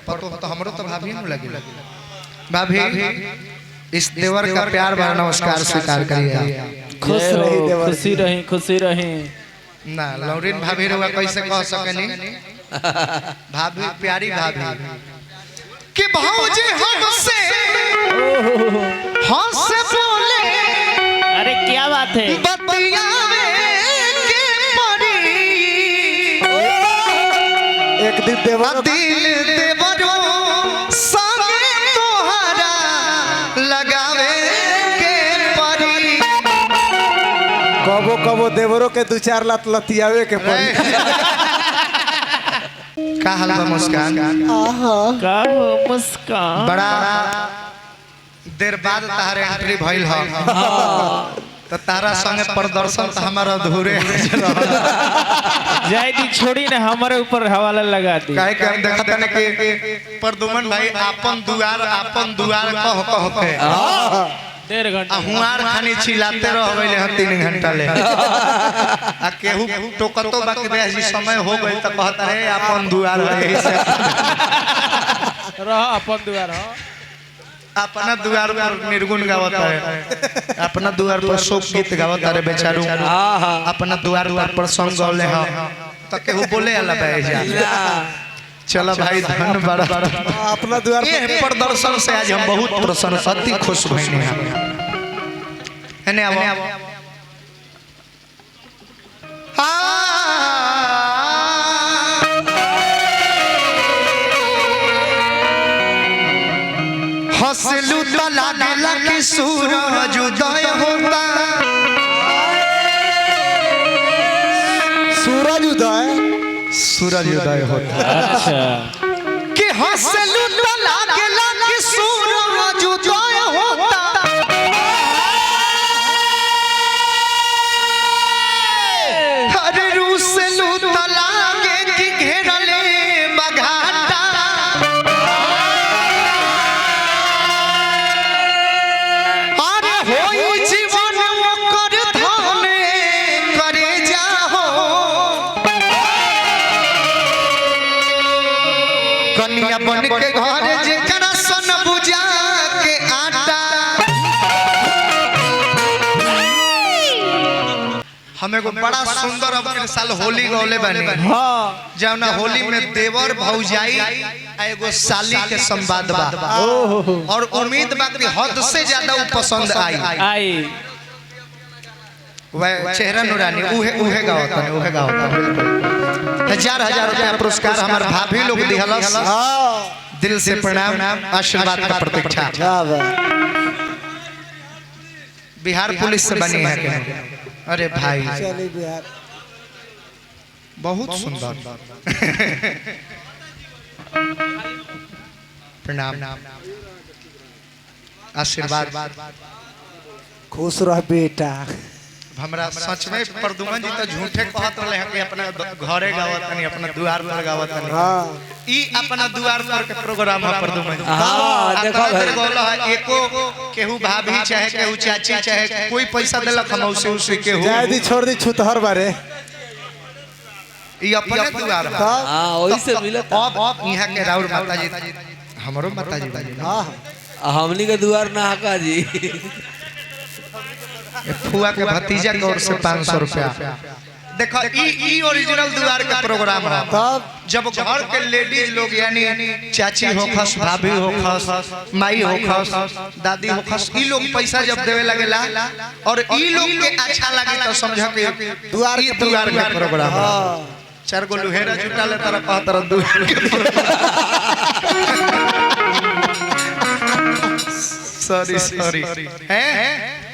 पतो तो हमरो तो भाभी न लगी भाभी इस देवर का प्यार भरा नमस्कार स्वीकार करिए। खुशी रही ना लौरीन भाभी रहुआ कैसे कह सकेनी भाभी प्यारी भाभी कि भौजी हमसे हंस बोले। अरे क्या बात है बतियावे के परी एक दिन देवर दिल देवरो संगे तोहरा लगावे के परी। कबो कबो देवरों के दो चार लात लतियावे के पड़ी। का हाल बा मुस्कान? का मुस्कान बड़ा देर बाद तारे एंट्री भइल ह तो तारा संगे प्रदर्शन तो हमारा अधूरे जाय दी छोड़ी ने हमारे ऊपर हवाला लगा दी। काहे के हम देखत न कि प्रदुमन भाई अपन दुआर कह कह के 1.5 घंटा हुआर खानी चिल्लाते रहबे ले 3 घंटा ले आ केहू टोकतो बाकी दे जी समय हो गई त कहत है अपन दुआर है रह अपन दुआर हो अपना द्वार पर निर्गुण गावता है अपना द्वार पर शोक गीत गावता रे बेचारू अपना द्वार पर प्रसंग गौले ह त केहू बोले अला बैजा। चलो भाई धन बड़ा अपना द्वार ये प्रदर्शन से आज हम बहुत प्रसन्न अति खुश भइने हैं। एने आवो हंसलू तो लागेला कि सूरज उदय होता। सूरज उदय होता अच्छा कि हंसलू तो लागेला कि सूरज उदय होता। अरे रूसलू तो लागे कि घेरले बघाटा। कनिया बन के घर जेकरा सन बुझा के आटा। हमें को बड़ा सुंदर अब साल होली गौले बने जौना होली में देवर भौजाई एगो साली के संवाद बा और उम्मीद बा कि हद से ज्यादा वो पसंद आई। वह चेहरा नूरानी उहे गावता बिल्कुल। हजार रुपया पुरस्कार हमारे भाभी लोग दिहलस दिल से प्रणाम आशीर्वाद का प्रतीक्षा। बिहार पुलिस से बनी है क्या? अरे भाई बहुत सुंदर प्रणाम आशीर्वाद। खुश रह बेटा। हमरा सच में प्रदुमन जी तो झूठे कहत रहे हैं कि अपना घरे गावत नहीं अपना द्वार पर गावत नहीं। ई अपना द्वार पर के प्रोग्राम है प्रदुमन। हां देखो भाई बोला है एको केहू भाभी चाहे केहू चाची चाहे कोई पैसा देलक हम उसे केहू जाय दी छोड़ दी छुतहर बारे ई अपने द्वार है। हां ओही से मिलत अब यहां के राउर माताजी हमरो माताजी बाजी। हां हमनी के द्वार ना हका जी फुआ के भतीजा की ओर से 500 रुपया। देखो ई ओरिजिनल द्वार का प्रोग्राम है। जब घर के लेडीज लोग यानी चाची हो खस भाभी हो खस माई हो खस दादी हो खस ई लोग पैसा जब देवे लगेला और ई लोग के अच्छा लगे तो समझ के द्वार का प्रोग्राम है। 4 गो लुहेरा जुटा ले तरह कह तरह द्वार के सॉरी हैं